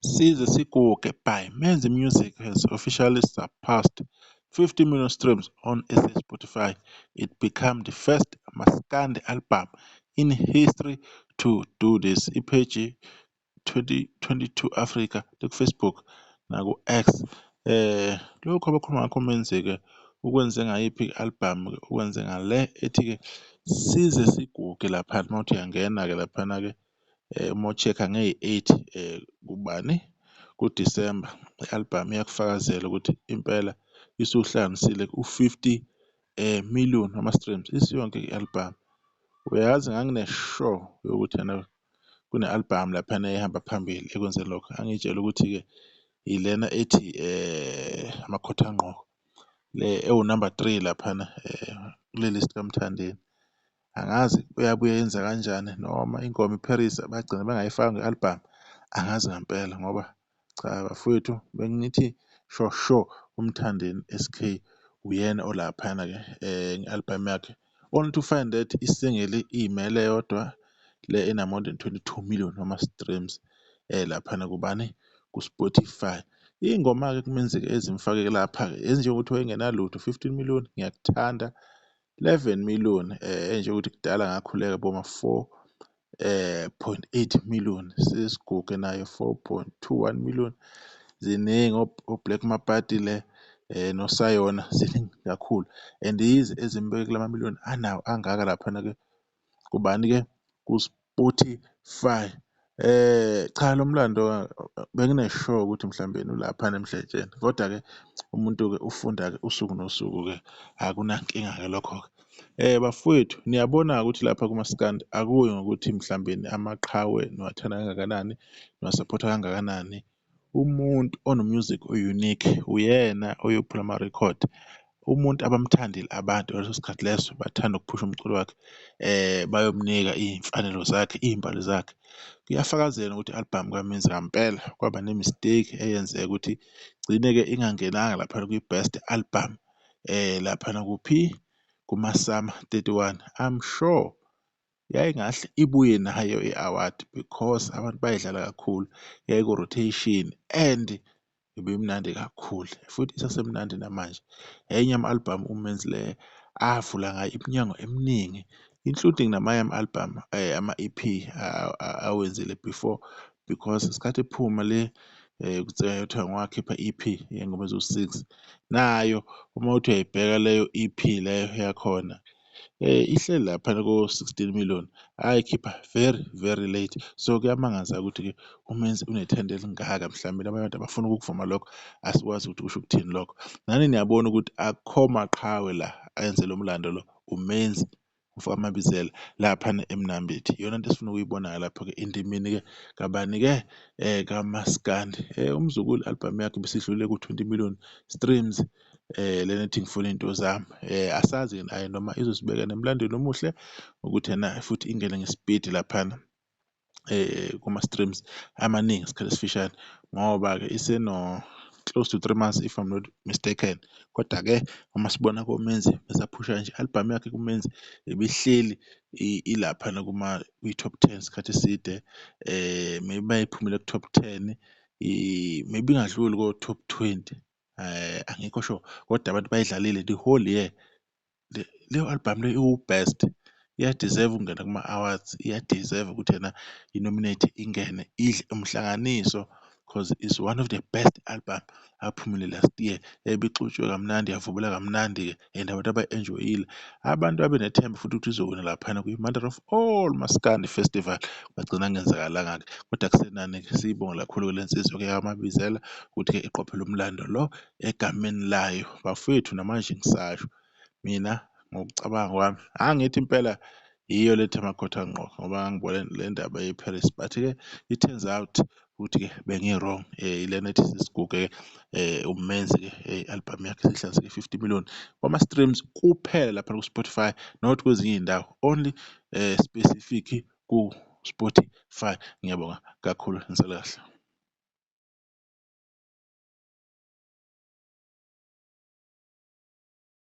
Size Siguge by Menzi Music has officially surpassed 50 million streams on SA Spotify. It became the first Maskandi album in history to do this. Ipheji 2022 Africa Facebook naku-X. Lokhu abakhuluma ngakho uMenzi-ke ukwenze ngayiphi i-album-ke ukwenze ngale ethi-ke Size Siguge laphana uma uthi uyangena-ke laphana-ke uma u-check-a ngeyi-8 kubani kuDisemba i-album iyakufakazela ukuthi impela isuhlanganisile u-50 million ama-streams isiyonke i-album. Uyazi ngangine-sure yokuthi ena kune-album laphana ehamba phambili ekwenzeni lokho. Angitshela ukuthi-ke ilena ethi Amakhothi Angqoko le ewu-number 3 laphana kule list kaMthandeni. Angazi uyabuye yenza kanjani noma ingoma iParis bagcina bengayifaki nge-album, angazi ngempela ngoba cha bafowethu bengithi sure uMthandeni SK uyena olaphana-ke nge-album yakhe. Only to find that i-single iy'mele yodwa le ena-more than 22 million ama-streams laphana kubani ku-Spotify. Iy'ngoma-ke kuMenzi-ke ezimfake lapha-ke ezinjengokuthi wayengenalutho 15 million Ngiyakuthanda, 11 million enjengokuthi kudala ngakhuleka boma 4.8 million Sisiguge nayo 4.21 million. Ziningi o-Black Mapati le noSayona ziningi kakhulu and yize ezimbeke kula ma-million anawo angaka laphana-ke kubani-ke ku-Spotify. Cha lo mlando bengine-sure ukuthi mhlawumbe ulaphana emhletsheni kodwa-ke umuntu-ke ufunda-ke usuku nosuku-ke akunankinga-ke lokho-ke. Bafowethu niyabona-ke ukuthi lapha kumaskandi akuyi ngokuthi mhlawumbe amaqhawe niwathanda kangakanani niwasapotha kangakanani. Umuntu ono-music o-unique uyena oyophula ama-record. Umuntu abamthandile abantu ngaleso sikhathi leso bathanda ukuphusha umculo wakhe bayomnika iy'mfanelo zakhe, iy'mbali zakhe. Kuyafakazela ukuthi i-album kaMenzi ngampela kwaba ne-mistake eyenzeka ukuthi igcine-ke ingangenanga laphana kwi-best album laphana kuphi kuma-Sama 31. I'm sure yayingahle ibuye nayo i-award because abantu bayidlala kakhulu yayiku-rotation and ibimnandi kakhulu futhi isasemnandi namanje. Enye yama-album uMenzi le avula ngayo iminyango eminingi including namanye ama-album ama-EP awenzile before because ngesikhathi ephuma le kuthiwa wakhipha i-EP yey'ngoma eziwu-6 nayo uma uthi uyayibheka leyo EP leyo yakhona ihleli laphana ko-16 million ayikhipha very late. So kuyamangaza ukuthi-ke uMenzi unethemba elingaka mhlawumbe abanye abantu abafuna ukukuvuma lokho asikwazi ukuthi kusho ukuthini lokho. Nani niyabona ukuthi akukho maqhawe la ayenze lo mlando lo uMenzi ufaka amabizela laphana eMnambithi. Iyona nto esifuna ukuyibona lapho-ke endimeni-ke kabani-ke kaMaskandi. Umzukulu i-album yakhe besidlulile ku-20 million streams lena ethi ngifuna into zami. Asazi naye noma izosibeka nemlandweni omuhle ukuthi ena futhi ingene ngesipidi laphana kuma-streams amaningi isikhathi esifishane ngoba-ke iseno close to 3 months if I'm not mistaken. Kodwa-ke uma sibona koMenzi besaphusha nje i-album yakhe kuMenzi ibihleli ilaphana kwi-top 10 isikhathi eside. Maybe mayiphumile ku-top 10 maybe ingadluli ko-top 20. Angikho sure kodwa abantu bayidlalile the whole year. Leyo album leyo iwu-best, iya-deserve ukungena kuma-awards, iya-deserve ukuthi yena i-nominate ingene idle umhlanganiso because it's one of the best album aphumile last year. Ibixutshwe kamnandi yavubula kamnandi-ke and abantu abayi-enjoyile. Abantu abenethemba futhi ukuthi izowina laphana kwi-Mother of All Maskandi Festival kwagcina kungenzakalanga-ke kodwa akusenani-ke siyibonge kakhulu le nsizwa-ke yakwamabizela ukuthi-ke iqophele umlando lo egameni layo. Bafowethu namanje ngisasho mina ngokucabanga kwami angithi impela yiyo letha Amakhothi Angqoko ngoba ngangibona le ndaba ye-Paris but-ke it turns out ukuthi-ke bengi-wrong. Ilena ethi Sisiguge uMenzi-ke i-album yakhe seyihlanganise 50 million wama-streams kuphela lapha ku-Spotify not kwezinye iy'ndawo, only specific ku-Spotify. Ngiyabonga kakhulu, nisale kahle.